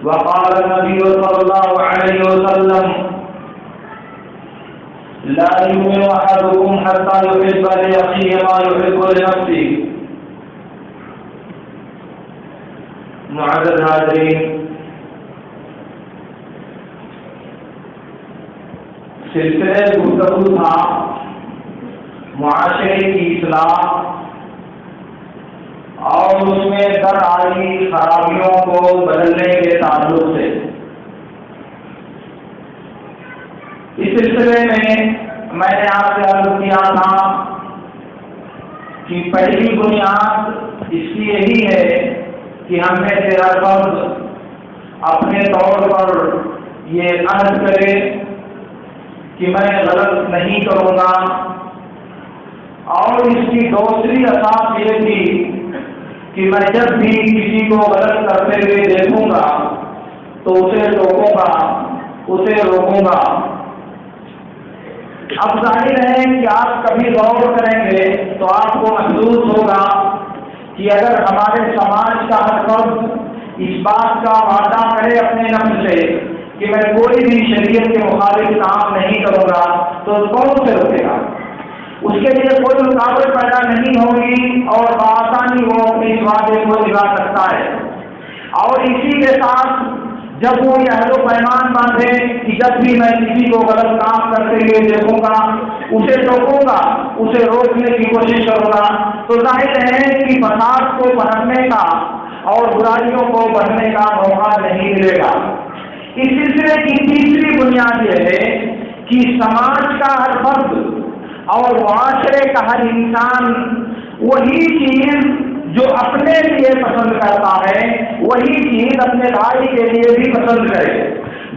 وقال النبي صلى الله عليه وسلم لا يؤمن أحدكم حتى يحب لأخيه ما يحب لنفسه. معزز حاضرین، سلسلے گفتگو تھا معاشرے کی اصلاح اور اس میں در آئی خرابیوں کو بدلنے کے تعلق سے. اس سلسلے میں نے آپ سے عرض کیا تھا کہ پہلی بنیاد اس کی یہی ہے کہ ہم میں سے ہر فرد اپنے طور پر یہ عہد کرے کہ میں غلط نہیں کروں گا، اور اس کی دوسری اساس یہ تھی کہ میں جب بھی کسی کو غلط کرتے ہوئے دیکھوں گا تو اسے روکوں گا. اب ظاہر ہے کہ آپ کبھی غور کریں گے تو آپ کو محسوس ہوگا کہ اگر ہمارے سماج کا ہر فرد اس بات کا وعدہ کرے اپنے نفس سے کہ میں کوئی بھی شریعت کے مخالف کام نہیں کروں گا تو کون سے روکے گا؟ اس کے لیے کوئی رکاوٹ پیدا نہیں ہوگی اور بآسانی وہ اپنے اس وعدے کو نبھا سکتا ہے. اور اسی کے ساتھ جب وہ یہ عہد و پیمان باندھے کہ جب بھی میں کسی کو غلط کام کرتے ہوئے دیکھوں گا اسے ٹوکوں گا، اسے روکنے کی کوشش کروں گا، تو ظاہر ہے کہ فساد کو بڑھنے کا اور برائیوں کو بڑھنے کا موقع نہیں ملے گا. اس سلسلے کی تیسری بنیاد یہ ہے کہ سماج کا ہر فرد اور معاشرے کا ہر انسان وہی چیز جو اپنے لیے پسند کرتا ہے وہی چیز اپنے بھائی کے لیے بھی پسند کرے.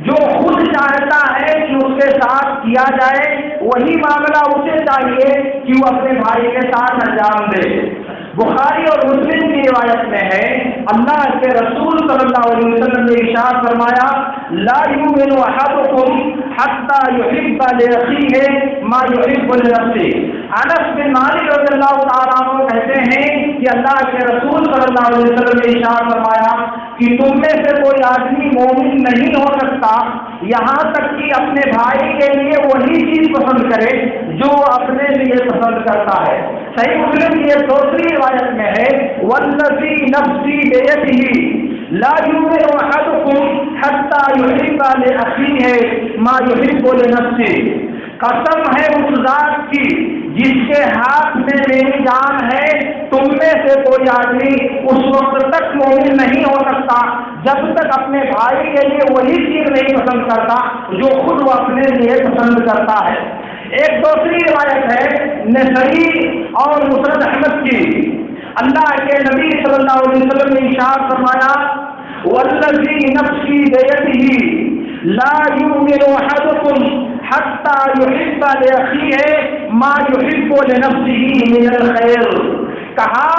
جو خود چاہتا ہے کہ اس کے ساتھ کیا جائے وہی معاملہ اسے چاہیے کہ وہ اپنے بھائی کے ساتھ انجام دے. بخاری اور مسلم کی روایت میں ہے، اللہ کے رسول صلی اللہ علیہ وسلم نے ارشاد فرمایا لا یؤمن احدکم حتی یحب لاخیہ ما یحب لنفسہ. انس بن مالک رضی اللہ تعالیٰ عنہ کہتے ہیں کہ اللہ کے رسول صلی اللہ علیہ وسلم نے ارشاد فرمایا کہ تم میں سے کوئی آدمی مومن نہیں ہو سکتا یہاں تک کہ اپنے بھائی کے لیے وہی چیز پسند کرے جو اپنے لیے پسند کرتا ہے. صحیح مسلم کی ایک دوسری روایت میں ہے والذی نفسی بیدہ لا یؤمن احدکم حتی یحب لاخیہ ما یحب لنفسہ. قسم ہے اس ذات کی جس کے ہاتھ میں میری جان ہے، تم میں سے کوئی آدمی اس وقت تک مومن نہیں ہو سکتا جب تک اپنے بھائی کے لیے وہی چیز نہیں پسند کرتا جو خود وہ اپنے لیے پسند کرتا ہے. ایک دوسری روایت ہے نسائی اور مسند احمد کی، اللہ کے نبی صلی اللہ علیہ وسلم نے ارشاد فرمایا والذی نفسی بیدہ لا یؤمن احدکم حتی یحب لاخیہ ما یحب لنفسہ من الخیر. کہا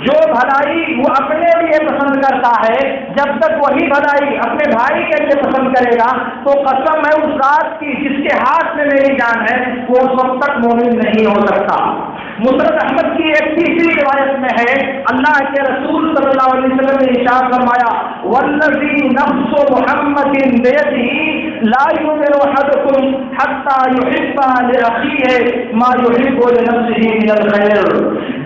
جو بھلائی وہ اپنے لیے پسند کرتا ہے جب تک وہی بھلائی اپنے بھائی کے لیے پسند کرے گا تو قسم ہے اس ذات کی جس کے ہاتھ میں میری جان ہے وہ اس وقت تک مومن نہیں ہو سکتا. مسند احمد کی ایک تیسری روایت میں ہے اللہ کے رسول صلی اللہ علیہ وسلم نے ارشاد فرمایا والذی نفس محمد بیدہ لا یؤمن احدکم حتی یحب لاخیہ ما یحب لنفسہ من الخیر.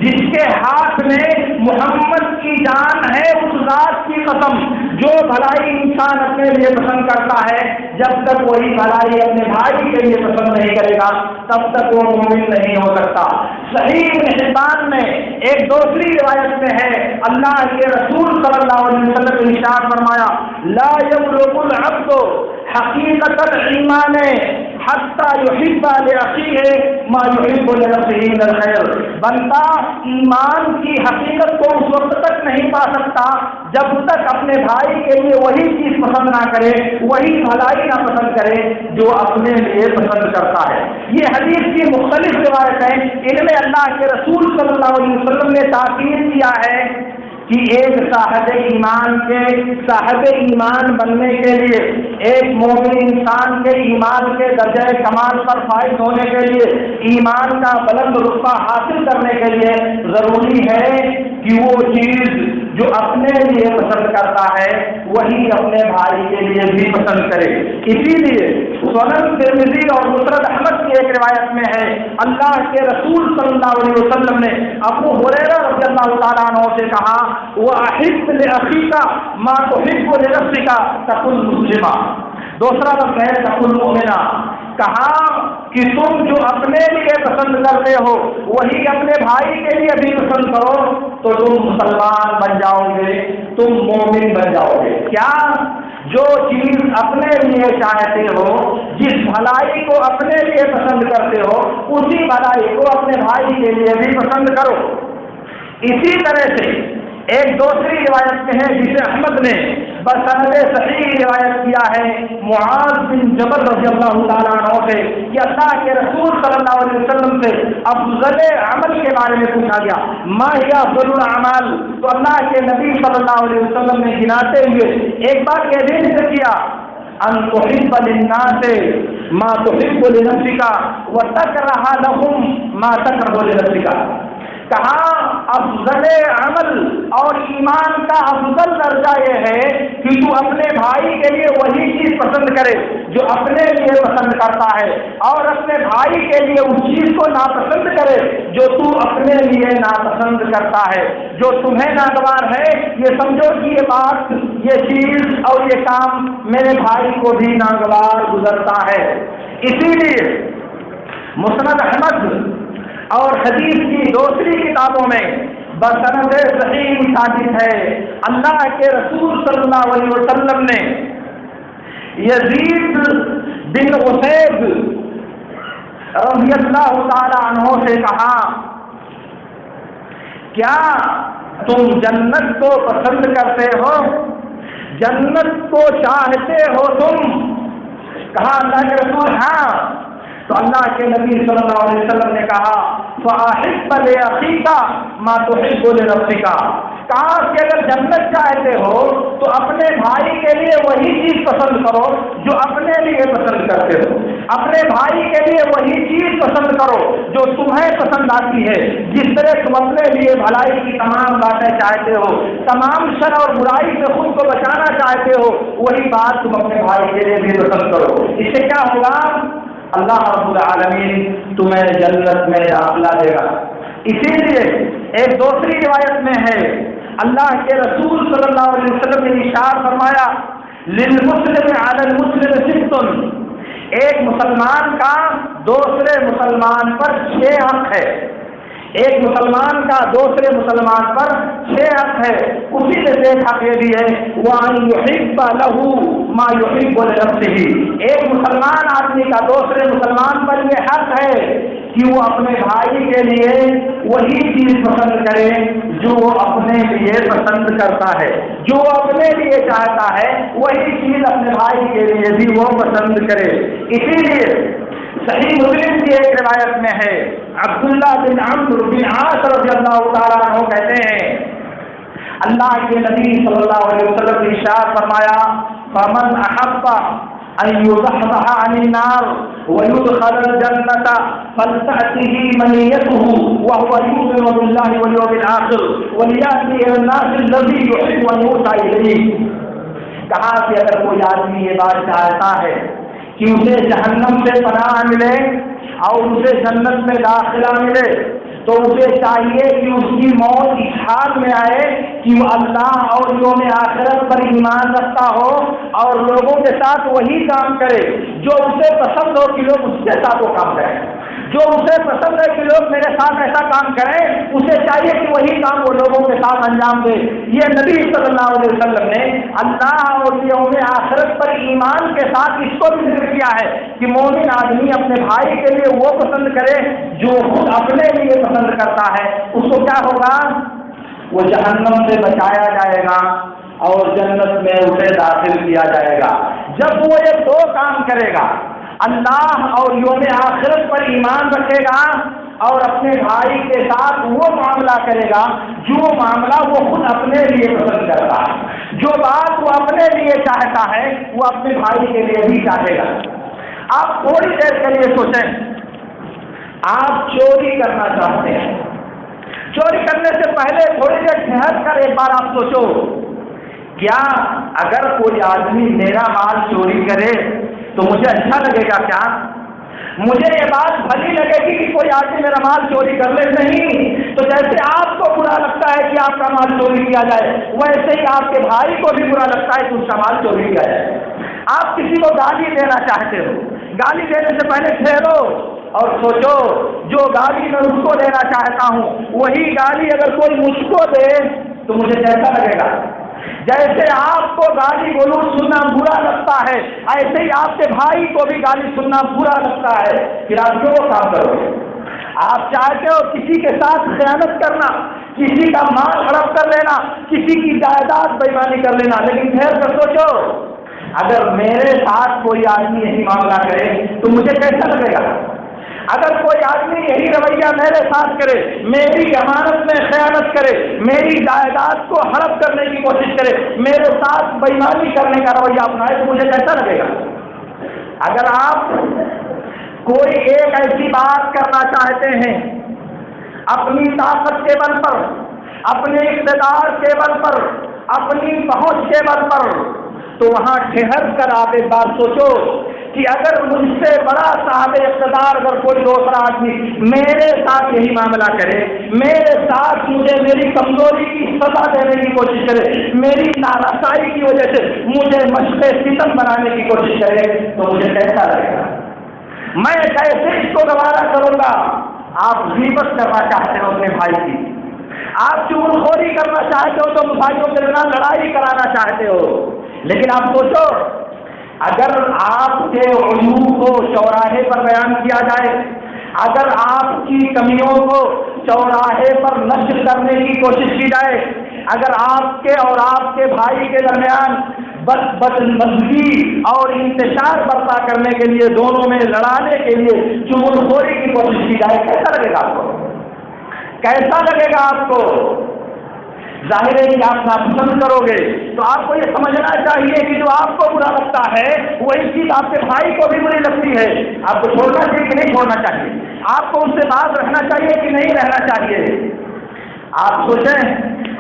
جس کے ہاتھ میں محمد کی جان ہے اس ذات کی قسم جو بھلائی انسان اپنے لیے پسند کرتا ہے جب تک وہی بھلائی اپنے بھائی کے لیے پسند نہیں کرے گا تب تک وہ مومن نہیں ہو سکتا. صحیح ابن حبان میں ایک دوسری روایت میں ہے اللہ کے رسول صلی اللہ علیہ وسلم نے ارشاد فرمایا لا یبلغ العبد حقیقت الایمان حتی یحب لاخیہ ما یحب لنفسہ من الخیر. بندہ ایمان کی حقیقت کو اس وقت تک نہیں پا سکتا جب تک اپنے بھائی کے لیے وہی چیز پسند نہ کرے وہی بھلائی نہ پسند کرے جو اپنے لیے پسند کرتا ہے. یہ حدیث کی مختلف روایتیں ان میں اللہ کے رسول صلی اللہ علیہ وسلم نے تاکید کیا ہے کہ ایک صاحب ایمان بننے کے لیے ایک مومن انسان کے ایمان کے درجہ کمال پر فائز ہونے کے لیے ایمان کا بلند رتبہ حاصل کرنے کے لیے ضروری ہے کہ وہ چیز جو اپنے لیے پسند کرتا ہے وہی اپنے بھائی کے لیے بھی پسند کرے۔ اسی لیے سنن ترمذی اور مسند احمد کی ایک روایت میں ہے، اللہ کے رسول صلی اللہ علیہ وسلم نے ابو ہریرہ رضی اللہ تعالیٰ عنہ سے کہا، وَأَحِبْ لِأَخِيكَ مَا تُحِبُّ لِنَفْسِكَ تَكُنْ مُسْلِمًا، دوسرا لفظ ہے تَكُنْ مُؤْمِنًا، کہا کہ تم جو اپنے لیے پسند کرتے ہو وہی اپنے بھائی کے لیے بھی پسند کرو تو تم مسلمان بن جاؤ گے، تم مومن بن جاؤ گے۔ کیا؟ جو چیز اپنے لیے چاہتے ہو، جس بھلائی کو اپنے لیے پسند کرتے ہو، اسی بھلائی کو اپنے بھائی کے لیے بھی پسند کرو۔ اسی طرح سے ایک دوسری روایت میں ہے جسے احمد نے بسند صحیح روایت کیا ہے معاذ بن جبل رضی اللہ تعالیٰ عنہ سے کہ اللہ کے رسول صلی اللہ علیہ وسلم سے افضل عمل کے بارے میں پوچھا گیا، ما ہی افضل الاعمال، تو اللہ کے نبی صلی اللہ علیہ وسلم نے گناتے ہوئے ایک بار یہ بھی ذکر کیا، ان تحب للناس ما تحب لنفسك وتكره لهم ما تكره لنفسك، کہا افضل عمل اور ایمان کا افضل درجہ یہ ہے کہ تو اپنے بھائی کے لیے وہی چیز پسند کرے جو اپنے لیے پسند کرتا ہے، اور اپنے بھائی کے لیے اس چیز کو ناپسند کرے جو تو اپنے لیے ناپسند کرتا ہے۔ جو تمہیں ناگوار ہے یہ سمجھو کہ یہ بات، یہ چیز اور یہ کام میرے بھائی کو بھی ناگوار گزرتا ہے۔ اسی لیے مسند احمد اور حدیث کی دوسری کتابوں میں بسند صحیح ثابت ہے، اللہ کے رسول صلی اللہ علیہ وسلم نے یزید بن اسید رضی اللہ تعالی عنہ سے کہا، کیا تم جنت کو پسند کرتے ہو، جنت کو چاہتے ہو تم؟ کہا اللہ کے رسول ہاں۔ تو اللہ کے نبی صلی اللہ علیہ وسلم نے کہا، فَأَحِبَّ لِأَخِيكَ مَا تُحِبُّ لِنَفْسِكَ، کہا کہ اگر جنت چاہتے ہو تو اپنے بھائی کے لیے وہی چیز پسند کرو جو اپنے لیے پسند کرتے ہو، اپنے بھائی کے لیے وہی چیز پسند کرو جو تمہیں پسند آتی ہے۔ جس طرح تم اپنے لیے بھلائی کی تمام باتیں چاہتے ہو، تمام شر اور برائی سے خود کو بچانا چاہتے ہو، وہی بات تم اپنے بھائی کے لیے بھی پسند کرو۔ اس سے کیا ہوگا؟ اللہ رب العالمین تمہیں جنت میں داخلہ دے گا۔ اسی لیے ایک دوسری روایت میں ہے، اللہ کے رسول صلی اللہ علیہ وسلم نے ارشاد فرمایا، للمسلم علی المسلم ست، ایک مسلمان کا دوسرے مسلمان پر 6 حق ہے، ایک مسلمان کا دوسرے مسلمان پر 6 حق ہے۔ اسی میں سے ایک حق یہ بھی ہے، وَأَن يُحِبَّ لَهُ مَا يُحِبُّ لِنَفْسِهِ، ایک مسلمان آدمی کا دوسرے مسلمان پر یہ حق ہے کہ وہ اپنے بھائی کے لیے وہی چیز پسند کرے جو وہ اپنے لیے پسند کرتا ہے، جو وہ اپنے لیے چاہتا ہے وہی چیز اپنے بھائی کے لیے بھی وہ پسند کرے۔ اسی لیے صحیح مسلم کی ایک روایت میں ہے، عبداللہ بن عمرو بن عاص رضی اللہ تعالیٰ عنہ کہتے ہیں، اللہ کے نبی صلی اللہ علیہ وسلم نے ارشاد فرمایا، فمن احب ان يزحزح عن النار ويدخل الجنة فلتأته منيته وهو يؤمن بالله واليوم الآخر وليأتي إلى الناس الذي يحب أن يؤتى إليه، کہا کہ اگر کوئی آدمی یہ بات چاہتا ہے کہ اسے جہنم سے پناہ ملے اور اسے جنت میں داخلہ ملے تو اسے چاہیے کہ اس کی موت اس حال میں آئے کہ وہ اللہ اور یوم آخرت پر ایمان رکھتا ہو اور لوگوں کے ساتھ وہی کام کرے جو اسے پسند ہو کہ لوگ اس کے ساتھ وہ کام کریں، جو اسے پسند ہے کہ لوگ میرے ساتھ ایسا کام کریں، اسے چاہیے کہ وہی کام وہ لوگوں کے ساتھ انجام دے۔ یہ نبی صلی اللہ علیہ وسلم نے اللہ اور یوم آخرت پر ایمان کے ساتھ اس کو بھی ذکر کیا ہے کہ مومن آدمی اپنے بھائی کے لیے وہ پسند کرے جو خود اپنے لیے پسند کرتا ہے، اس کو کیا ہوگا؟ وہ جہنم سے بچایا جائے گا اور جنت میں اسے داخل کیا جائے گا۔ جب وہ یہ 2 کام کرے گا، اللہ اور یوم آخرت پر ایمان رکھے گا اور اپنے بھائی کے ساتھ وہ معاملہ کرے گا جو معاملہ وہ خود اپنے لیے پسند کرتا ہے، جو بات وہ اپنے لیے چاہتا ہے وہ اپنے بھائی کے لیے بھی چاہے گا۔ آپ تھوڑی دیر کے لیے سوچیں، آپ چوری کرنا چاہتے ہیں، چوری کرنے سے پہلے تھوڑی دیر ٹھہر کر ایک بار آپ سوچو، کیا اگر کوئی آدمی میرا مال چوری کرے تو مجھے اچھا لگے گا؟ کیا مجھے یہ بات بھلی لگے گی کہ کوئی آدمی میرا مال چوری کر لے؟ نہیں۔ تو جیسے آپ کو برا لگتا ہے کہ آپ کا مال چوری کیا جائے، ویسے ہی آپ کے بھائی کو بھی برا لگتا ہے کہ اس کا مال چوری کیا جائے۔ آپ کسی کو گالی دینا چاہتے ہو، گالی دینے سے پہلے ٹھہرو اور سوچو، جو گالی میں اس کو دینا چاہتا ہوں وہی گالی اگر کوئی مجھ کو دے تو مجھے کیسا لگے گا؟ جیسے آپ کو گالی گلوچ سننا برا لگتا ہے، ایسے ہی آپ کے بھائی کو بھی گالی سننا برا لگتا ہے۔ پھر آپ کیوں وہ کام کرو گے؟ آپ چاہتے ہو کسی کے ساتھ خیانت کرنا، کسی کا مال ہڑپ کر لینا، کسی کی جائیداد بےایمانی کر لینا، لیکن ٹھہر کر سوچو، اگر میرے ساتھ کوئی آدمی یہی معاملہ کرے تو مجھے کیسا لگے گا؟ اگر کوئی آدمی یہی رویہ میرے ساتھ کرے، میری امانت میں خیانت کرے، میری جائیداد کو ہڑپ کرنے کی کوشش کرے، میرے ساتھ بےایمانی کرنے کا رویہ اپنائے تو مجھے کیسا لگے گا؟ اگر آپ کوئی ایک ایسی بات کرنا چاہتے ہیں اپنی طاقت کے بل پر، اپنے اقتدار کے بل پر، اپنی پہنچ کے بل پر، تو وہاں ٹھہر کر آپ ایک بات سوچو کہ اگر مجھ سے بڑا صاحب اقتدار اگر کوئی دوسرا آدمی میرے ساتھ یہی معاملہ کرے، میرے ساتھ مجھے میری کمزوری کی سزا دینے کی کوشش کرے، میری نارسائی کی وجہ سے مجھے مشق ستم بنانے کی کوشش کرے تو مجھے کیسا لگے گا؟ میں کیسے اس کو گوارا کروں گا؟ آپ غیبت کرنا چاہتے ہو اپنے بھائی کی، آپ چغلخوری کرنا چاہتے ہو تو بھائیوں کے درمیان لڑائی کرانا چاہتے ہو، لیکن آپ سوچو اگر آپ کے عیوب کو چوراہے پر بیان کیا جائے، اگر آپ کی کمیوں کو چوراہے پر نشر کرنے کی کوشش کی جائے، اگر آپ کے اور آپ کے بھائی کے درمیان بدمزگی اور انتشار برپا کرنے کے لیے، دونوں میں لڑانے کے لیے چغلخوری کی کوشش کی جائے، کیسا لگے گا آپ کو؟ کیسا لگے گا آپ کو؟ ظاہر ہے کہ آپ ناپسند کرو گے، تو آپ کو یہ سمجھنا چاہیے کہ جو آپ کو برا لگتا ہے وہی چیز آپ کے بھائی کو بھی بری لگتی ہے۔ آپ کو چھوڑنا چاہیے کہ نہیں چھوڑنا چاہیے؟ آپ کو اس سے بات رکھنا چاہیے کہ نہیں رہنا چاہیے؟ آپ سوچیں،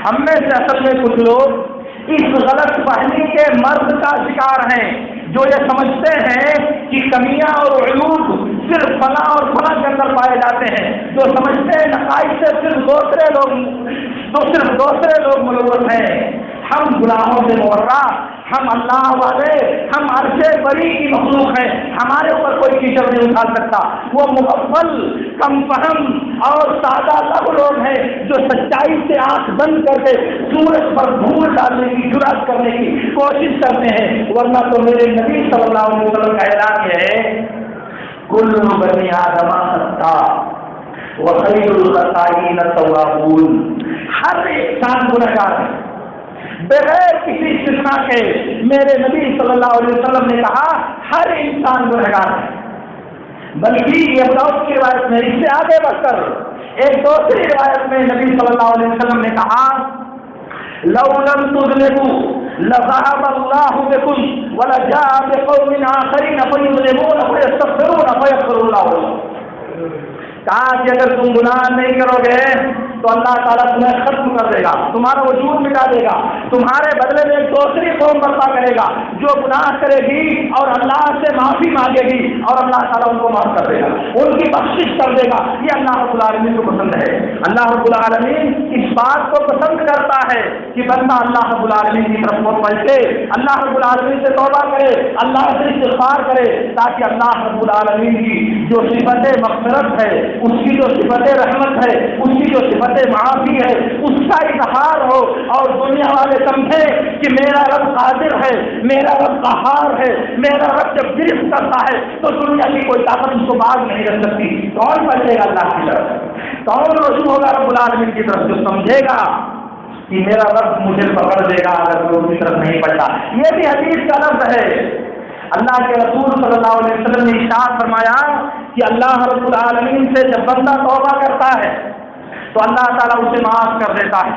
ہم میں سے اصل میں کچھ لوگ اس غلط فہمی کے مرض کا شکار ہیں جو یہ سمجھتے ہیں کہ کمیاں اور عیوب صرف فلاں اور فلاں کے اندر پائے جاتے ہیں، جو سمجھتے ہیں نقائص سے صرف دوسرے لوگ ملوث ہیں۔ ہم گناہوں سے مورا، ہم اللہ والے، ہم عرش بری کی مخلوق ہیں، ہمارے اوپر کوئی کیچڑ نہیں اٹھا سکتا۔ وہ مغفل، کم فہم اور سادہ لب لوگ ہیں جو سچائی سے آنکھ بند کر کے سورج پر دھول ڈالنے کی جرات کرنے کی کوشش کرتے ہیں، ورنہ تو میرے نبی صلی اللہ علیہ وسلم کا اعلان یہ ہے، کل بنی آدم خطا وخیر الخطائین التوابون، ہر انسان گنہگار ہے بغیر کسی استثناء کے۔ میرے نبی صلی اللہ علیہ وسلم نے کہا ہر انسان گنہگار ہے، بلکہ یہ داؤد کی روایت میں اس سے آگے بڑھ کر ایک دوسری روایت میں نبی صلی اللہ علیہ وسلم نے کہا لو لم تذنبوا لذهب الله بكم ولجاء بقوم آخرين فيذنبون فيستغفرون فيغفر الله لهم۔ کہا کہ اگر تم گناہ نہیں کرو گے تو اللہ تعالیٰ تمہیں ختم کر دے گا، تمہارا وجود مٹا دے گا، تمہارے بدلے میں ایک دوسری قوم برپا کرے گا جو گناہ کرے گی اور اللہ سے معافی مانگے گی اور اللہ تعالیٰ ان کو معاف کر دے گا، ان کی بخشش کر دے گا۔ یہ اللہ رب العالمین کو پسند ہے۔ اللہ رب العالمین اس بات کو پسند کرتا ہے کہ بندہ اللہ رب العالمین کی طرف منہ پلٹے، اللہ رب العالمین سے توبہ کرے، اللہ سے استغفار کرے، تاکہ اللہ رب العالمین کی جو صفت مغفرت ہے، اس کی جو صفت رحمت ہے، اس کی جو صفت معافی ہے، اس کا اظہار ہو اور دنیا والے سمجھیں کہ میرا رب قادر ہے، میرا رب قہار ہے، میرا رب جب گرفت کرتا ہے تو دنیا کی کوئی طاقت اس کو باز نہیں رکھ سکتی۔ کون پلٹے گا اللہ کی طرف؟ کون رجوع ہوگا رب العالمین کی طرف؟ جو سمجھے گا کہ میرا رب مجھے پکڑ دے گا اگر وہ اس کی طرف نہیں پلٹا۔ یہ بھی حدیث کا لفظ ہے۔ اللہ کے رسول صلی اللہ علیہ وسلم نے ارشاد فرمایا کہ اللہ رب العالمین سے جب بندہ توبہ کرتا ہے تو اللہ تعالیٰ اسے معاف کر دیتا ہے،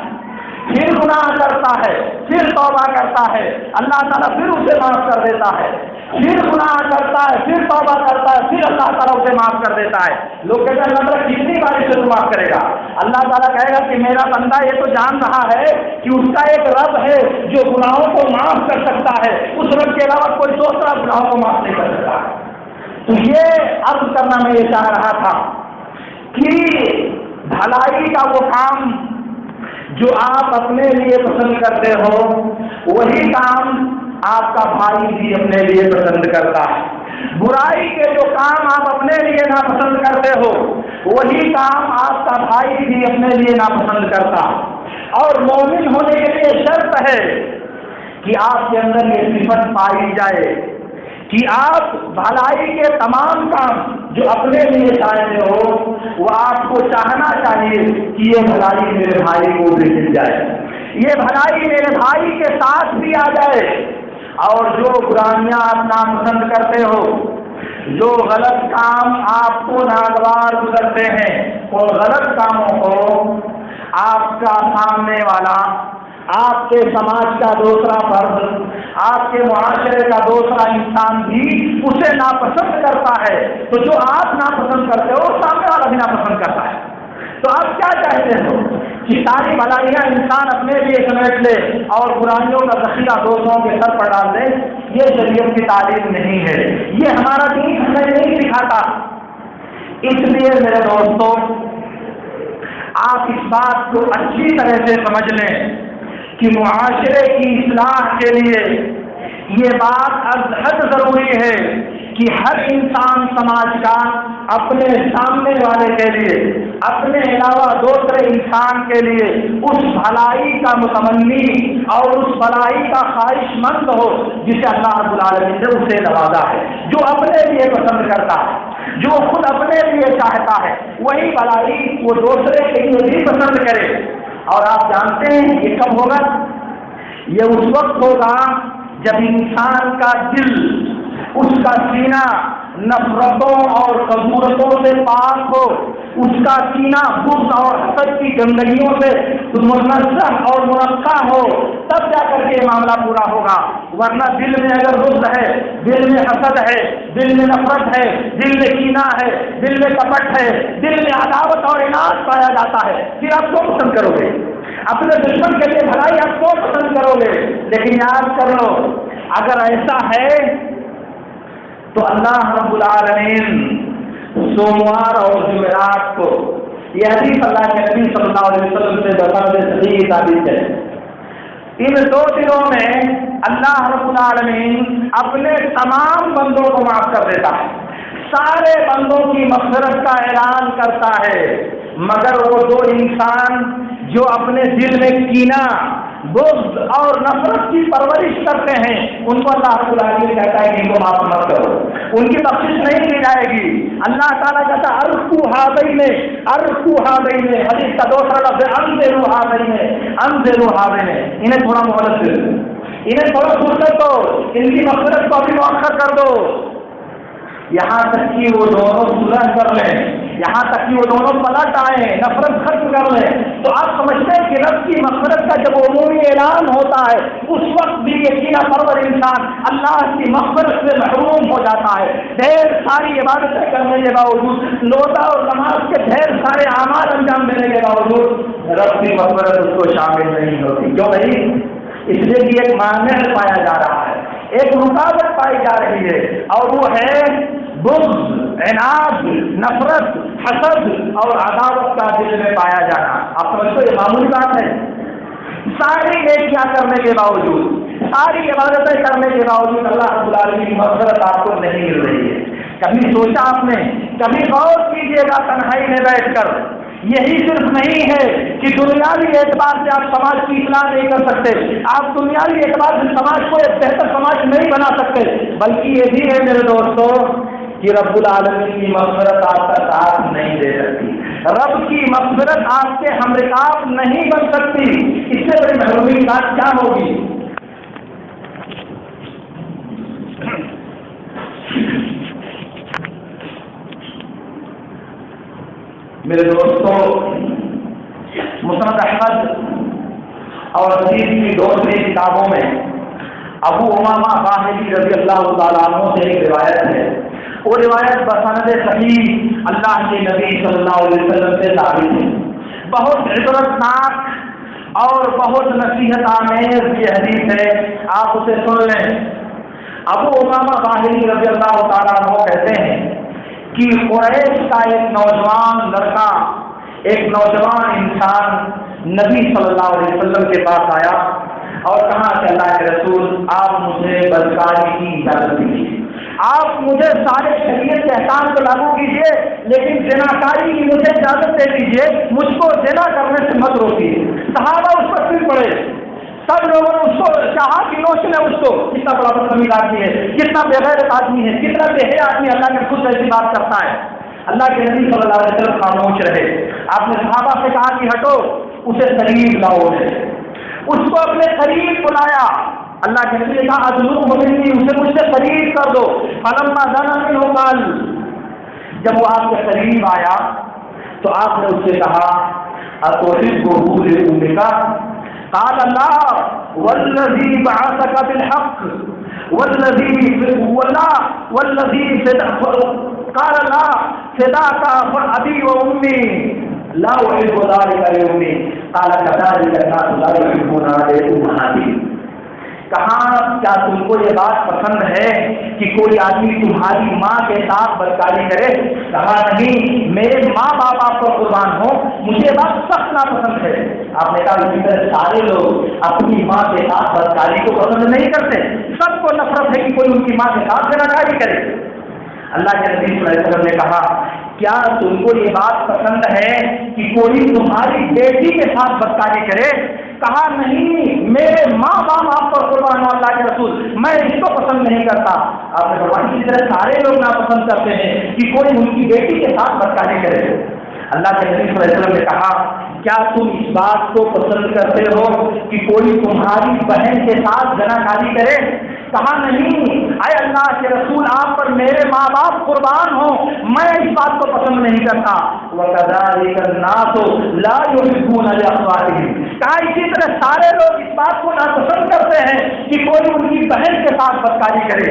پھر گناہ کرتا ہے، پھر توبہ کرتا ہے، اللہ تعالیٰ پھر اسے معاف کر دیتا ہے، پھر گناہ کرتا ہے، پھر توبہ کرتا ہے، پھر اللہ تعالیٰ اسے معاف کر دیتا ہے. لوگ کہتے ہیں اللہ تعالیٰ کتنی بار اسے تو معاف کرے گا؟ اللہ تعالیٰ کہے گا کہ میرا بندہ یہ تو جان رہا ہے کہ اس کا ایک رب ہے جو گناہوں کو معاف کر سکتا ہے، اس رب کے علاوہ کوئی دوسرا گناہوں کو معاف نہیں کر سکتا. تو یہ عرض کرنا میں یہ چاہ رہا تھا کہ بھلائی کا وہ کام جو آپ اپنے لیے پسند کرتے ہو وہی کام آپ کا بھائی بھی اپنے لیے پسند کرتا ہے. برائی کے جو کام آپ اپنے لیے ناپسند کرتے ہو وہی کام آپ کا بھائی بھی اپنے لیے ناپسند کرتا. اور مومن ہونے کے لیے شرط ہے کہ آپ کے اندر یہ صفت پائی جائے کہ آپ بھلائی کے تمام کام جو اپنے لیے چاہتے ہو وہ آپ کو چاہنا چاہیے کہ یہ بھلائی میرے بھائی کو بھی مل جائے، یہ بھلائی میرے بھائی کے ساتھ بھی آ جائے. اور جو برائیاں آپ ناپسند کرتے ہو، جو غلط کام آپ کو ناگوار گزرتے ہیں، اور غلط کاموں کو آپ کا سامنے والا، آپ کے سماج کا دوسرا فرد، آپ کے معاشرے کا دوسرا انسان بھی اسے ناپسند کرتا ہے، تو جو آپ ناپسند کرتے ہو سامنے والا بھی ناپسند کرتا ہے. تو آپ کیا چاہتے ہو کہ ساری بھلائیاں انسان اپنے لیے سمیٹ لے اور برائیوں کا ذخیرہ دوسروں کے سر پر ڈال دے؟ یہ شریعت کی تعلیم نہیں ہے، یہ ہمارا دین ہمیں نہیں سکھاتا. اس لیے میرے دوستوں، آپ اس بات کو اچھی طرح سے سمجھ لیں کہ معاشرے کی اصلاح کے لیے یہ بات از حد ضروری ہے کہ ہر انسان سماج کا اپنے سامنے والے کے لیے، اپنے علاوہ دوسرے انسان کے لیے اس بھلائی کا متمنی اور اس بھلائی کا خواہش مند ہو جسے اللہ رب العالمین نے اسے نوازا ہے، جو اپنے لیے پسند کرتا ہے، جو خود اپنے لیے چاہتا ہے، وہی بھلائی وہ دوسرے کے لیے بھی پسند کرے. اور آپ جانتے ہیں یہ کب ہوگا؟ یہ اس وقت ہوگا جب انسان کا دل، اس کا سینہ نفرتوں اور قذورتوں سے پاک ہو، اس کا سینہ بغض اور حسد کی گندگیوں سے منزہ اور منقع ہو، تب جا کر کے معاملہ پورا ہوگا. ورنہ دل میں اگر بغض ہے، دل میں حسد ہے، دل میں نفرت ہے، دل میں کینہ ہے، دل میں کپٹ ہے، دل میں عداوت اور عناد پایا جاتا ہے، پھر آپ کو پسند کرو گے؟ اپنے دشمن کے لیے بھلائی آپ کو پسند کرو گے؟ لیکن یاد کر لو، اگر ایسا ہے تو اللہ رب العالمین سوموار اور جمعرات کو، یہ حدیث اللہ کے نبی صلی اللہ علیہ وسلم سے بسند صحیح ثابت ہے، ان 2 دنوں میں اللہ رب العالمین اپنے تمام بندوں کو معاف کر دیتا ہے، سارے بندوں کی مغفرت کا اعلان کرتا ہے، مگر وہ 2 انسان جو اپنے دل میں کینہ، بغض اور نفرت کی پرورش کرتے ہیں، ان کو اللہ رب العالمین کہتا ہے کہ ان کو معاف مت کرو، ان کی بخشش نہیں کی جائے گی. اللہ تعالیٰ کہتا ہے ارقو ہابین، حدیث کا دوسرا لفظ ہے انذروا ہابین، انہیں تھوڑا مہلت دے دو، انہیں تھوڑا فرصت دو، ان کی مغفرت کو ابھی مؤخر کر دو، یہاں تک کہ وہ دونوں صلح کر لیں، یہاں تک کہ وہ دونوں پلٹ آئیں، نفرت ختم کر لیں. تو آپ سمجھتے ہیں کہ رب کی مغفرت کا جب عمومی اعلان ہوتا ہے اس وقت بھی یہ کینہ پرور انسان اللہ کی مغفرت سے محروم ہو جاتا ہے. ڈھیر ساری عبادتیں کرنے کے باوجود، روزہ اور نماز کے ڈھیر سارے اعمال انجام دینے کے باوجود رب کی مغفرت اس کو شامل نہیں ہوتی. کیوں نہیں؟ اس لیے کہ ایک مانع پایا جا رہا ہے، ایک رکاوٹ پائی جا رہی ہے، اور وہ ہے بغض، عناد، نفرت، حسد اور عداوت کا دل میں پایا جانا. آپ سمجھتے یہ معمولی بات ہے؟ ساری نیکیاں کرنے کے باوجود، ساری عبادتیں کرنے کے باوجود اللہ رب العالمین کی مغفرت آپ کو نہیں مل رہی ہے. کبھی سوچا آپ نے؟ کبھی غور کیجیے گا تنہائی میں بیٹھ کر. یہی صرف نہیں ہے کہ دنیاوی اعتبار سے آپ سماج کی اصلاح نہیں کر سکتے، آپ دنیاوی اعتبار سے سماج کو ایک بہتر سماج نہیں بنا سکتے، بلکہ یہ بھی ہے میرے دوستوں کہ رب العالمین کی مغفرت آپ کا ساتھ نہیں دے سکتی، رب کی مغفرت آپ کے ہمرکاب نہیں بن سکتی. اس سے بڑی محرومی بات کیا ہوگی؟ میرے دوستوں، مسند احمد اور حدیث کی دوسری کتابوں میں ابو امامہ باہلی رضی اللہ اللہ تعالیٰ عنہ سے ایک روایت ہے، وہ روایت بسند صحیح اللہ کے نبی صلی اللہ علیہ وسلم سے ثابت ہے، بہت عبرتناک اور بہت نصیحت آمیز یہ حدیث ہے، آپ اسے سن لیں۔ ابو امامہ باہلی رضی اللہ تعالیٰ عنہ کہتے ہیں کہ قریش کا ایک نوجوان لڑکا، ایک نوجوان انسان نبی صلی اللہ علیہ وسلم کے پاس آیا اور کہا کہ اللہ کے رسول آپ مجھے بدکاری کی اجازت دیجیے، آپ مجھے سارے شریعت کے احکام کو لاگو کیجیے لیکن زناکاری کی مجھے اجازت دے دیجیے، مجھ کو زنا کرنے سے مت روکیے۔ صحابہ اس پر پھر پڑے، سب لوگوں نے اس کو کہا کہ نوچ لیں اس کو، کتنا بڑا بدتمیز آدمی ہے، کتنا بغیرت آدمی ہے، کتنا بے حیا آدمی اللہ کے خود ایسی بات کرتا ہے۔ اللہ کے نبی صلی اللہ علیہ وسلم خاموش رہے۔ آپ نے صحابہ سے کہا کہ ہٹو، اسے قریب لاؤ، اس کو اپنے قریب بلایا۔ اللہ کے نبی نے کہا اذنوہ منی، اسے مجھ سے قریب کر دو۔ فلما دنا منہ قال، جب وہ آپ کے قریب آیا تو آپ نے اس سے کہا اتحبہ لأمک؟ قال اللہ والذی بعثک بالحق والذی قال لا فداک ابی و امی لا احب ذلک لأمی قال كذلك الناس لا يحبون امهاتهم۔ کہاں کیا تم کو یہ بات پسند ہے کہ کوئی آدمی تمہاری ماں کے ساتھ بدکاری کرے؟ کہا نہیں، میرے ماں باپ آپ کو قربان ہو، مجھے بات سخت ناپسند ہے۔ آپ نے کہا اسی طرح سارے لوگ اپنی ماں کے ساتھ بدکاری کو پسند نہیں کرتے، سب کو نفرت ہے کہ کوئی ان کی ماں کے ساتھ بدکاری کرے۔ اللہ کے نبی صلی اللہ علیہ وسلم نے کہا کیا تم کو یہ بات پسند ہے کہ کوئی تمہاری بیٹی کے ساتھ بدکاری کرے؟ کہا نہیں، میرے ماں باپ آپ پر قربان ہو اللہ کے رسول، میں اس کو پسند نہیں کرتا۔ آپ نے فرمایا اسی طرح سارے لوگ ناپسند کرتے ہیں کہ کوئی ان کی بیٹی کے ساتھ بدکاری کرے۔ اللہ کے نبی صلی اللہ علیہ وسلم نے کہا کیا تم اس بات کو پسند کرتے ہو کہ کوئی تمہاری بہن کے ساتھ زناکاری کرے؟ کہا نہیں، اے اللہ کے رسول آپ پر میرے ماں باپ قربان ہوں، میں اس بات کو پسند نہیں کرتا۔ وَكَذَلِكَ النَّاسُ لَا يُحِبُّونَ لِأَخْوَاتِهِمْ، کہا اسی طرح سارے لوگ اس بات کو ناپسند کرتے ہیں کہ کوئی ان کی بہن کے ساتھ بدکاری کرے۔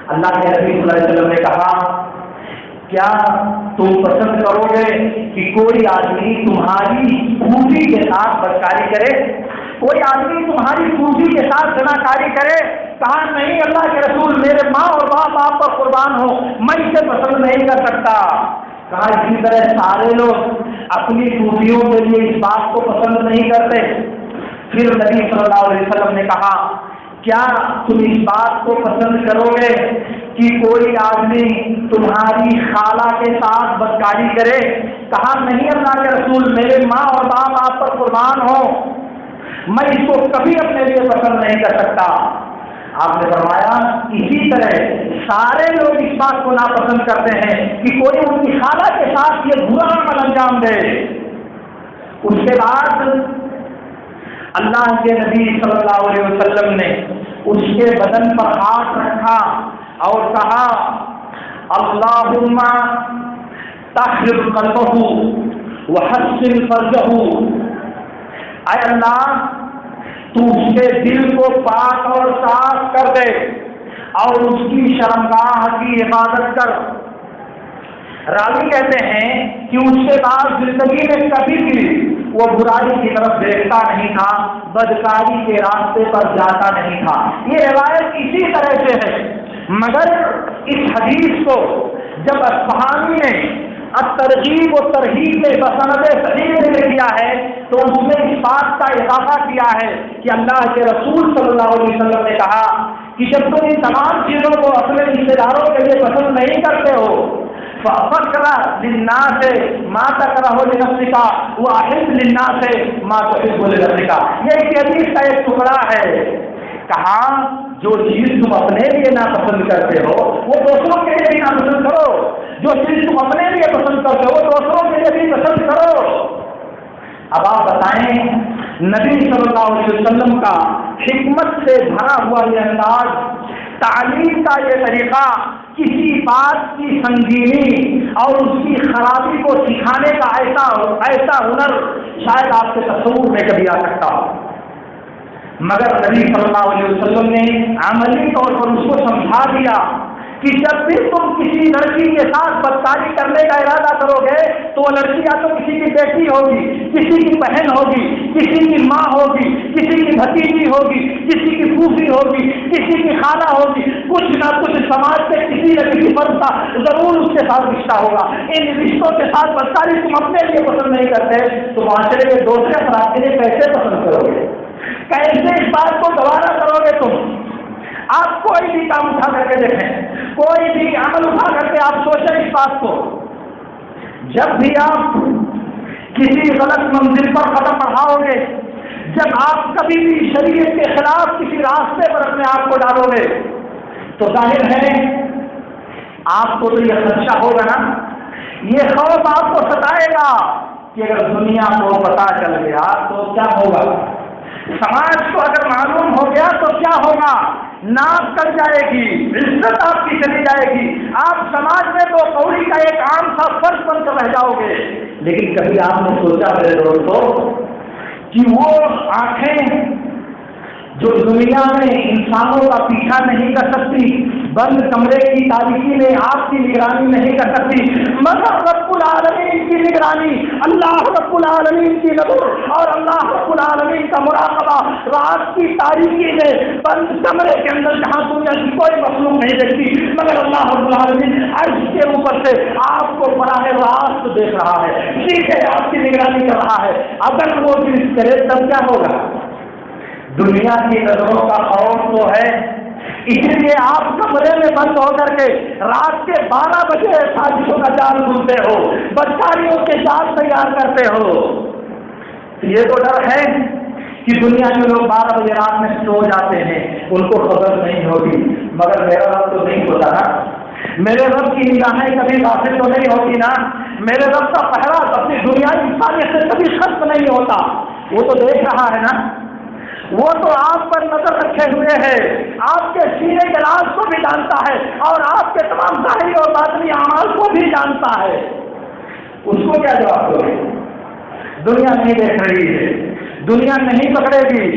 اللہ کے نبی صلی اللہ علیہ وسلم نے کہا کیا تم پسند کرو گے کہ کوئی آدمی تمہاری پھوپھی کے ساتھ بدکاری کرے؟ کوئی آدمی تمہاری پھوپھی کے ساتھ زناکاری کرے؟ کہا نہیں اللہ کے رسول، میرے ماں اور باپ آپ پر قربان ہو، میں اسے پسند نہیں کر سکتا۔ کہا اسی طرح سارے لوگ اپنی پھوپھیوں کے لیے اس بات کو پسند نہیں کرتے۔ پھر نبی صلی اللہ علیہ وسلم نے کہا کیا تم اس بات کو پسند کرو گے کہ کوئی آدمی تمہاری خالہ کے ساتھ بدکاری کرے؟ کہا نہیں اللہ کے رسول، میرے ماں اور باپ آپ پر قربان ہو، میں اس کو کبھی اپنے لیے پسند نہیں کر سکتا۔ آپ نے فرمایا اسی طرح سارے لوگ اس بات کو ناپسند کرتے ہیں کہ کوئی ان کی خالہ کے ساتھ یہ برا عمل انجام دے۔ اس کے بعد اللہ کے نبی صلی اللہ علیہ وسلم نے اس کے بدن پر ہاتھ رکھا اور کہا اللہم طہر قلبہ وحسن فرجہ، اے اللہ تو اس کے دل کو پاک اور صاف کر دے اور اس کی شرمگاہ کی حفاظت کر۔ راوی کہتے ہیں کہ اس کے بعد زندگی میں کبھی بھی وہ برائی کی طرف دیکھتا نہیں تھا، بدکاری کے راستے پر جاتا نہیں تھا۔ یہ روایت اسی طرح سے ہے، مگر اس حدیث کو جب اصفہانی نے الترغیب و ترہیب میں بسند صحیح میں کیا ہے تو اس میں اس بات کا اضافہ کیا ہے کہ اللہ کے رسول صلی اللہ علیہ وسلم نے کہا کہ جب تم ان تمام چیزوں کو اپنے رشتے داروں کے لیے پسند نہیں کرتے ہو فَأَفَكْرَ لِلنَّاسِ مَا تَكْرَهُ لِنَفْسِكَ وَأَحِبْ لِلنَّاسِ مَا تُحِبُّ لِنَفْسِكَ۔ یہ اس حدیث کا ایک ٹکڑا ہے۔ کہا جو چیز تم اپنے لیے ناپسند کرتے ہو وہ دوسروں کے لیے بھی ناپسند کرو، جو چیز تم اپنے لیے پسند کرتے ہو دوسروں کے لیے بھی پسند کرو۔ اب آپ بتائیں نبی صلی اللہ علیہ وسلم کا حکمت سے بھرا ہوا یہ انداز، تعلیم کا یہ طریقہ، کسی بات کی سنگینی اور اس کی خرابی کو سکھانے کا ایسا ہنر شاید آپ کے تصور میں کبھی آ سکتا ہو۔ مگر نبی صلی اللہ علیہ وسلم نے عملی طور پر اس کو سمجھا دیا کہ جب بھی تم کسی لڑکی کے ساتھ بدکاری کرنے کا ارادہ کرو گے تو وہ لڑکی یا تو کسی کی بیٹی ہوگی، کسی کی بہن ہوگی، کسی کی ماں ہوگی، کسی کی بھتیجی ہوگی، کسی کی پھوپھی ہوگی، کسی کی خالہ ہوگی، کچھ نہ کچھ سماج سے کسی نہ کسی فرد کا ضرور اس کے ساتھ رشتہ ہوگا۔ ان رشتوں کے ساتھ بدکاری تم اپنے لیے پسند نہیں کرتے تو معاشرے کے دوسرے افراد کے لیے کیسے پسند کرو گے؟ کیسے اس بات کو گوارا کرو گے تم؟ آپ کوئی بھی کام اٹھا کر کے دیکھیں، کوئی بھی عمل اٹھا کر کے آپ سوچیں اس بات کو، جب بھی آپ کسی غلط منزل پر قدم بڑھاؤ گے، جب آپ کبھی بھی شریعت کے خلاف کسی راستے پر اپنے آپ کو ڈالو گے تو ظاہر ہے آپ کو تو یہ خدشہ ہوگا نا، یہ خوف آپ کو ستائے گا کہ اگر دنیا کو پتہ چل گیا تو کیا ہوگا، سماج کو اگر معلوم ہو گیا تو کیا ہوگا، ناک کٹ جائے گی، عزت آپ کی چلی جائے گی، آپ سماج میں تو قوری کا ایک عام سا فرض بن کر رہ جاؤ گے۔ لیکن کبھی آپ نے سوچا میرے دوستو کہ وہ آنکھیں جو دنیا میں انسانوں کا پیچھا نہیں کر سکتی، بند کمرے کی تاریکی میں آپ کی نگرانی نہیں کر سکتی، مگر رب العالمین کی نگرانی، اللہ رب العالمین کی نظر اور اللہ رب العالمین کا مراقبہ رات کی تاریکی میں بند کمرے کے اندر جہاں دنیا کی کوئی مخلوق نہیں دیکھتی، مگر اللہ رب العالمین عرش کے اوپر سے آپ کو براہ راست دیکھ رہا ہے، سیدھے آپ کی نگرانی کر رہا ہے۔ اگر وہ چیز کرے تب کیا ہوگا؟ دنیا کی نظروں کا خوف تو ہے، اس لیے آپ کمرے میں بند ہو کر کے رات کے 12 بجے سازشوں کا جال بنتے ہو، بدکاریوں کے جال تیار کرتے ہو۔ یہ تو ڈر ہے کہ دنیا کے لوگ 12 بجے رات میں سو جاتے ہیں، ان کو خبر نہیں ہوگی، مگر میرا رب تو نہیں ہوتا نا، میرے رب کی نگاہیں کبھی غافل تو نہیں ہوتی نا، میرے رب کا پہرا اپنی دنیا انسانیت سے کبھی ختم نہیں ہوتا، وہ تو دیکھ رہا ہے نا، وہ تو آپ پر نظر رکھے ہوئے ہے، آپ کے سینے کے راز کو بھی جانتا ہے اور آپ کے تمام ظاہری اور باطنی اعمال کو بھی جانتا ہے۔ اس کو کیا جواب دو گے؟ دنیا نہیں دیکھ رہی ہے، دنیا نہیں پکڑے گی،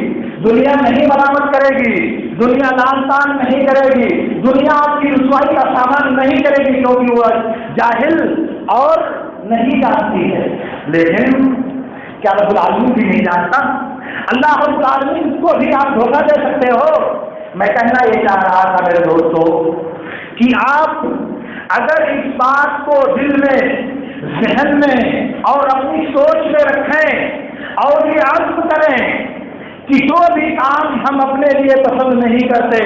دنیا نہیں مرامت کرے گی، دنیا لان تان نہیں کرے گی، دنیا آپ کی رسوائی کا سامان نہیں کرے گی، کیونکہ وہ جاہل اور نہیں جانتی ہے۔ لیکن کیا رب العالمین بھی نہیں جانتا؟ اللہ رب العالمین کو بھی آپ دھوکہ دے سکتے ہو۔ میں کہنا یہ چاہ رہا تھا میرے دوستو کہ آپ اگر اس بات کو دل میں، ذہن میں اور اپنی سوچ میں رکھیں اور یہ عزم کریں کہ جو بھی کام ہم اپنے لیے پسند نہیں کرتے،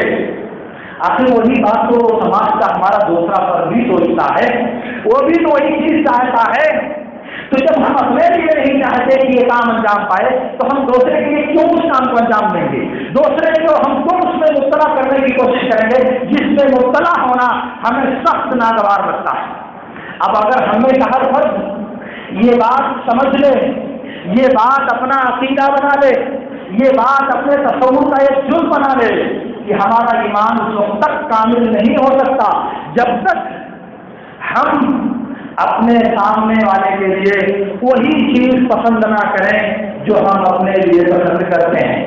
آخر وہی بات تو سماج کا ہمارا دوسرا فرد بھی سوچتا ہے، وہ بھی تو وہی چیز چاہتا ہے، تو جب ہم اپنے لیے نہیں چاہتے کہ یہ کام انجام پائے تو ہم دوسرے کے لیے کیوں اس کام کو انجام دیں گے؟ دوسرے کو ہم کیوں اس میں مبتلا کرنے کی کوشش کریں گے جس میں مبتلا ہونا ہمیں سخت ناگوار لگتا ہے۔ اب اگر ہم میں کا ہر فرد یہ بات سمجھ لے، یہ بات اپنا عقیدہ بنا لے، یہ بات اپنے تصور کا ایک جز بنا لے کہ ہمارا ایمان اس وقت تک کامل نہیں ہو سکتا جب تک ہم اپنے سامنے والے کے لیے وہی چیز پسند نہ کریں جو ہم اپنے لیے پسند کرتے ہیں،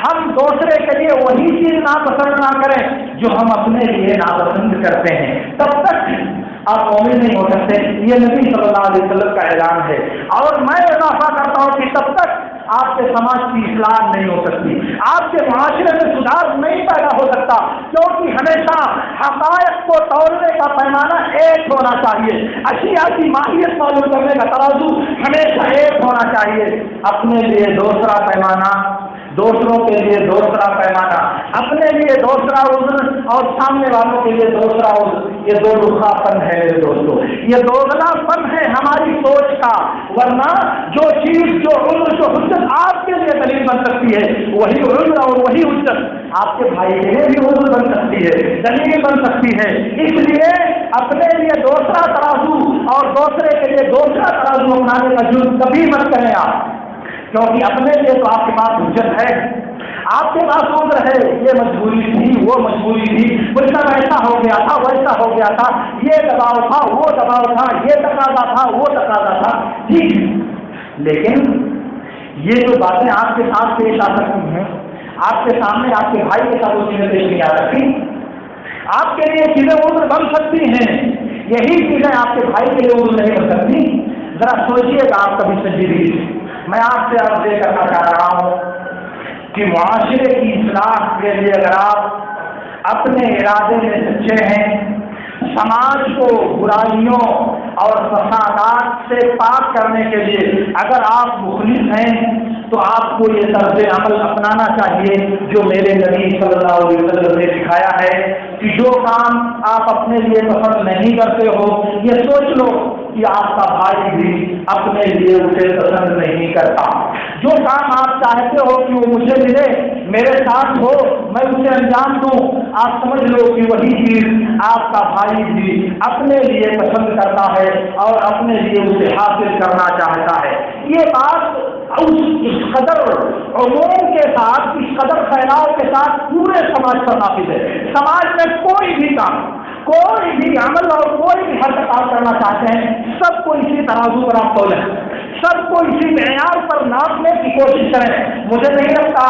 ہم دوسرے کے لیے وہی چیز ناپسند نہ کریں جو ہم اپنے لیے ناپسند کرتے ہیں، تب تک آپ مومن نہیں ہو سکتے۔ یہ نبی صلی اللہ علیہ وسلم کا اعلان ہے، اور میں اضافہ کرتا ہوں کہ تب تک آپ کے سماج کی اصلاح نہیں ہو سکتی، آپ کے معاشرے میں سدھار نہیں پیدا ہو سکتا، کیونکہ ہمیشہ حقائق کو تولنے کا پیمانہ ایک ہونا چاہیے، اشیاء کی ماہیت معلوم کرنے کا ترازو ہمیشہ ایک ہونا چاہیے۔ اپنے لیے دوسرا پیمانہ، دوسروں کے لیے دوسرا پیمانہ، اپنے لیے دوسرا عذر اور سامنے والوں کے لیے دوسرا عذر، یہ دو رخا پن ہے میرے دوستوں، یہ دوگلا پن ہے ہماری سوچ کا۔ ورنہ جو چیز، جو عذر، جو حجت آپ کے لیے دلیل بن سکتی ہے، وہی عذر اور وہی حجت آپ کے بھائی کے لیے بھی عذر بن سکتی ہے، دلیل بن سکتی ہے۔ اس لیے اپنے لیے دوسرا ترازو اور دوسرے کے لیے دوسرا ترازو اپنانے کا جرم کبھی مت کریں آپ، کیونکہ اپنے لیے تو آپ کے پاس حجت ہے، آپ کے پاس عذر ہے، یہ مجبوری تھی، وہ مجبوری تھی، اس کا ایسا ہو گیا تھا، ویسا ہو گیا تھا، یہ دباؤ تھا، وہ دباؤ تھا، یہ تقاضا تھا، وہ تقاضا تھا، ٹھیک۔ لیکن یہ جو باتیں آپ کے ساتھ پیش آ سکتی ہیں، آپ کے سامنے آپ کے بھائی کے ساتھ وہ چیزیں پیش نہیں آ سکتی. آپ کے لیے چیزیں عذر بن سکتی ہیں, یہی چیزیں آپ کے بھائی کے لیے عذر نہیں بن سکتی. ذرا سوچیے گا آپ کبھی سنجیدگی سے. میں آپ سے عرض یہ کرنا چاہ رہا ہوں کہ معاشرے کی اصلاح کے لیے اگر آپ اپنے ارادے میں سچے ہیں, سماج کو برائیوں اور فسادات سے پاک کرنے کے لیے اگر آپ مخلص ہیں, تو آپ کو یہ طرز عمل اپنانا چاہیے جو میرے نبی صلی اللہ علیہ وسلم نے سکھایا ہے کہ جو کام آپ اپنے لیے پسند نہیں کرتے ہو, یہ سوچ لو کہ آپ کا بھائی بھی اپنے لیے اسے پسند نہیں کرتا. جو کام آپ چاہتے ہو کہ وہ مجھے ملے, میرے ساتھ ہو, میں اسے انجام دوں, آپ سمجھ لو کہ وہی چیز آپ کا بھائی بھی اپنے لیے پسند کرتا ہے اور اپنے لیے اسے حاصل کرنا چاہتا ہے. یہ بات اس قدر عموم کے ساتھ, اس قدر پھیلاؤ کے ساتھ پورے سماج پر نافذ ہے. سماج میں کوئی بھی کام, کوئی بھی عمل اور کوئی بھی حرکت آپ کرنا چاہتے ہیں, سب کو اسی ترازو پر آپ تولیں, سب کو اسی معیار پر ناپنے کی کوشش کریں. مجھے نہیں لگتا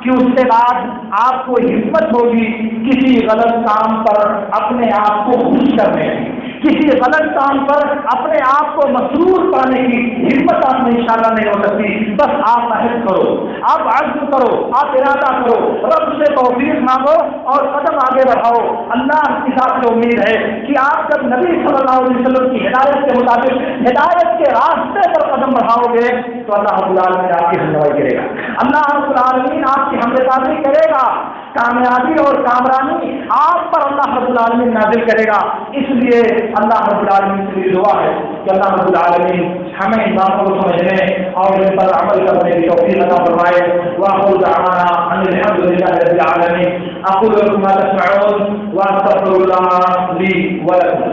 کہ اس کے بعد آپ کو ہمت ہوگی کسی غلط کام پر اپنے آپ کو خوش کرنے کی, کسی غلط کام پر اپنے آپ کو مسرور پانے کی ہمت آپ میں انشاءاللہ نہیں ہو سکتی. بس آپ عہد کرو, آپ عزم کرو, آپ ارادہ کرو, رب سے توفیق مانگو اور قدم آگے بڑھاؤ. اللہ کی ذات سے امید ہے کہ آپ جب نبی صلی اللہ علیہ وسلم کی ہدایت کے مطابق ہدایت کے راستے پر قدم بڑھاؤ گے تو اللہ رب العالمین آپ کی ہمراہی کرے گا. اللہ رب العالمین آپ کی ہمدردی کرے گا. کامیابی اور کامرانی آپ پر اللہ رب العالمین نازل کرے گا. اس لیے اللہ رب العالمین سے دعا ہے کہ اللہ رب العالمین ہمیں ان باتوں کو سمجھنے اور ان پر عمل کرنے کی توفیق عطا فرمائے. وآخر دعوانا ان الحمد للہ رب العالمین. اقول لكم ما تسمعون واستغفر الله لي ولكم.